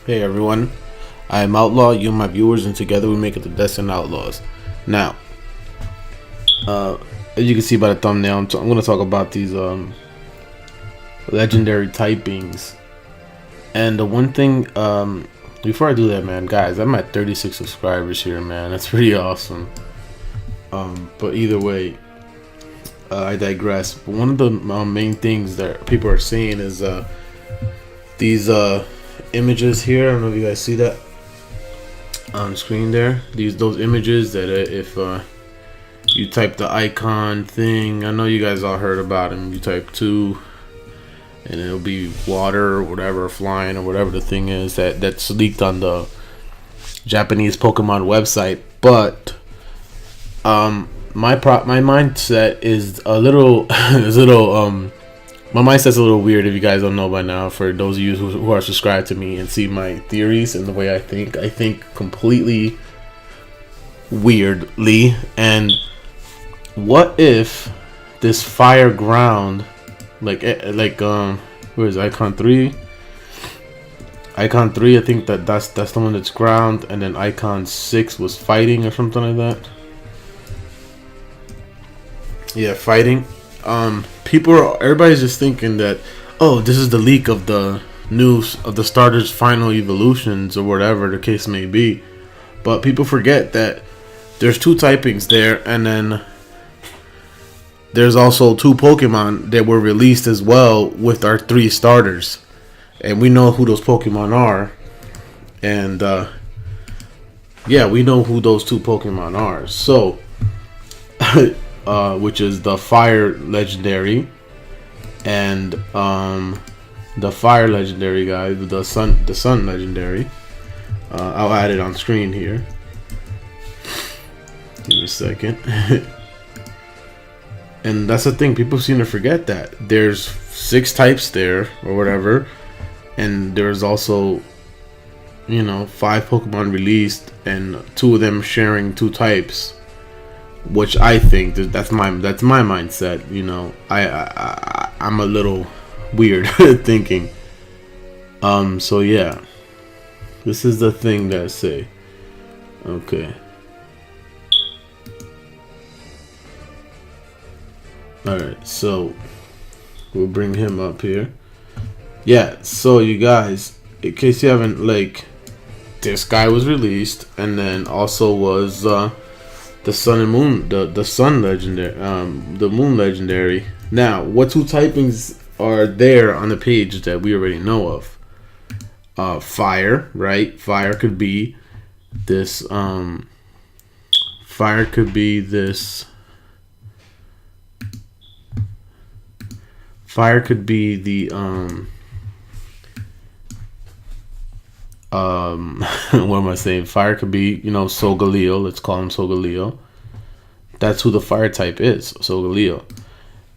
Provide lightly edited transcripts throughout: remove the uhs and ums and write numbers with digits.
Hey everyone, I am Outlaw, you my viewers, and together we make it the Destined Outlaws. Now, uh, as you can see by the thumbnail, I'm going to talk about these legendary typings. And the one thing, before I do that, man, guys, I'm at 36 subscribers here, man. That's pretty awesome. But either way, I digress. But one of the main things that people are saying is these images here. I don't know if you guys see that on screen there. Those images that if you type the icon thing, I know you guys all heard about them. You type 2 and it'll be water or whatever flying or whatever the thing is that's leaked on the Japanese Pokemon website. But my mindset is a little my mindset's a little weird if you guys don't know by now. For those of you who are subscribed to me and see my theories and the way I think completely weirdly. And what if this fire ground, where is icon 3? Icon 3, I think that's the one that's ground, and then icon 6 was fighting or something like that. Yeah, fighting. Everybody's just thinking that, oh, this is the leak of the news of the starters' final evolutions or whatever the case may be. But people forget that there's 2 typings there, and then there's also 2 Pokemon that were released as well with our 3 starters, and we know who those Pokemon are. And yeah, we know who those 2 Pokemon are. So which is the fire legendary and the fire legendary guy, the sun legendary. I'll add it on screen here. Give me a second. And that's the thing, people seem to forget that there's 6 types there or whatever, and there's also 5 Pokemon released and 2 of them sharing 2 types, which I think that's my mindset. I'm a little weird thinking. So yeah, this is the thing that I say. Okay. Alright, so we'll bring him up here. Yeah, so you guys, in case you haven't, this guy was released, and then also was the sun and moon, the sun legendary, the moon legendary. Now, what 2 typings are there on the page that we already know of? Fire, right? Fire could be this. Fire could be this. Fire could be the what am I saying? Fire could be, Solgaleo. Let's call him Solgaleo. That's who the fire type is, Solgaleo.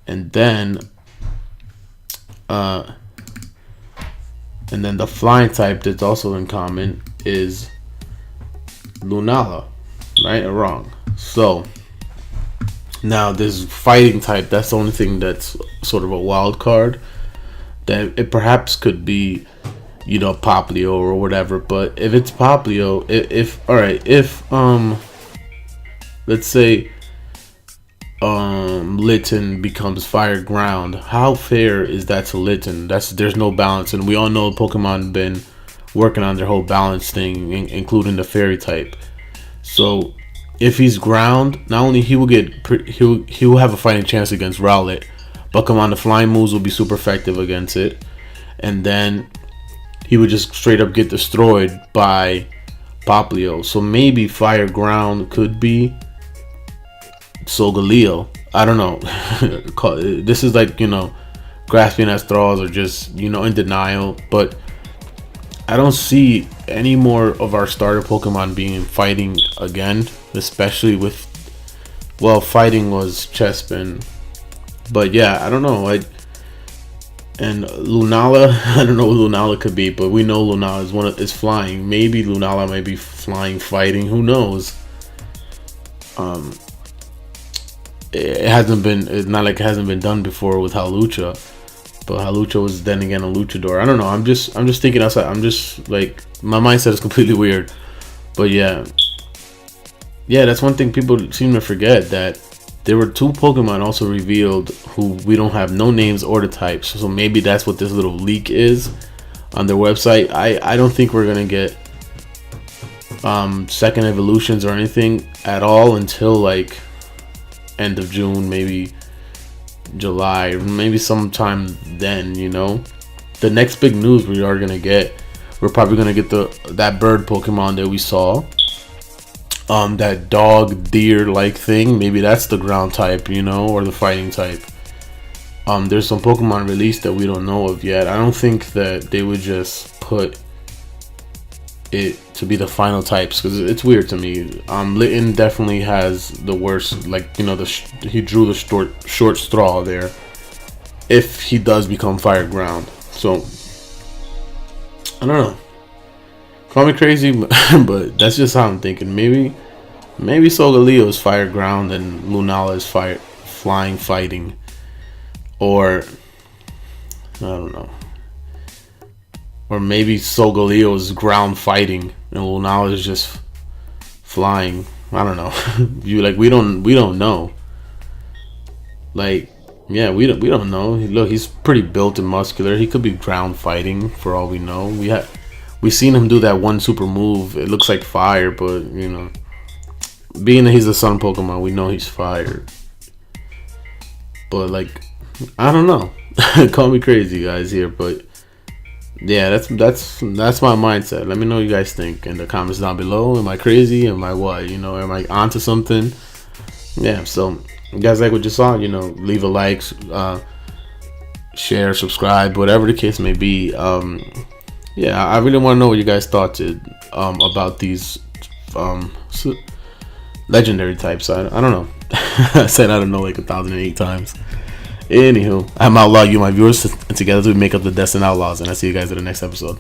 And then the flying type that's also in common is Lunaala, right or wrong? So now this fighting type, that's the only thing that's sort of a wild card. That it perhaps could be, Poplio or whatever. But if it's Poplio, if let's say Litten becomes fire ground, how fair is that to Litten? There's no balance, and we all know Pokemon been working on their whole balance thing, including the fairy type. So if he's ground, not only he will have a fighting chance against Rowlet, but come on, the flying moves will be super effective against it, and then he would just straight up get destroyed by Poplio. So maybe fire ground could be Solgaleo. I don't know. This is grasping at straws or just in denial. But I don't see any more of our starter Pokemon being fighting again, especially with, fighting was Chespin. But yeah, I don't know. And Lunaala, I don't know what Lunaala could be, but we know Lunaala is flying. Maybe Lunaala might be flying, fighting. Who knows? It's not like it hasn't been done before with Halucha. But Halucha was then again a luchador. I don't know. I'm just thinking outside. I'm just like, my mindset is completely weird. But yeah, that's one thing people seem to forget, that there were 2 Pokemon also revealed who we don't have no names or the types. So maybe that's what this little leak is on their website. I don't think we're gonna get second evolutions or anything at all until like end of June, maybe July, maybe sometime then. You know, the next big news we're probably gonna get that bird Pokemon that we saw, that dog deer like thing. Maybe that's the ground type, you know, or the fighting type. There's some Pokemon released that we don't know of yet. I don't think that they would just put it to be the final types, because it's weird to me. Litten definitely has the worst, like, you know, he drew the short straw there if he does become fire ground. So I don't know, call me crazy, but that's just how I'm thinking. Maybe Solgaleo is fire ground and Lunaala is flying fighting, or I don't know. Or maybe Solgaleo is ground fighting and Lunaala is just flying. I don't know. We don't know. Like, yeah, we don't know. Look, he's pretty built and muscular. He could be ground fighting for all we know. We seen him do that one super move. It looks like fire, but you know, being that he's a sun Pokemon, we know he's fire. But like, I don't know. Call me crazy, guys, here, but yeah, that's my mindset. Let me know what you guys think in the comments down below. Am I crazy? Am I what? You know, am I onto something? Yeah, so you guys like what you saw, you know, leave a like, share, subscribe, whatever the case may be. Yeah, I really want to know what you guys thought about these legendary types. I don't know. I said I don't know like 1,008 times. Anywho, I'm Outlaw, you my viewers, and together we make up the Destined Outlaws, and I'll see you guys in the next episode.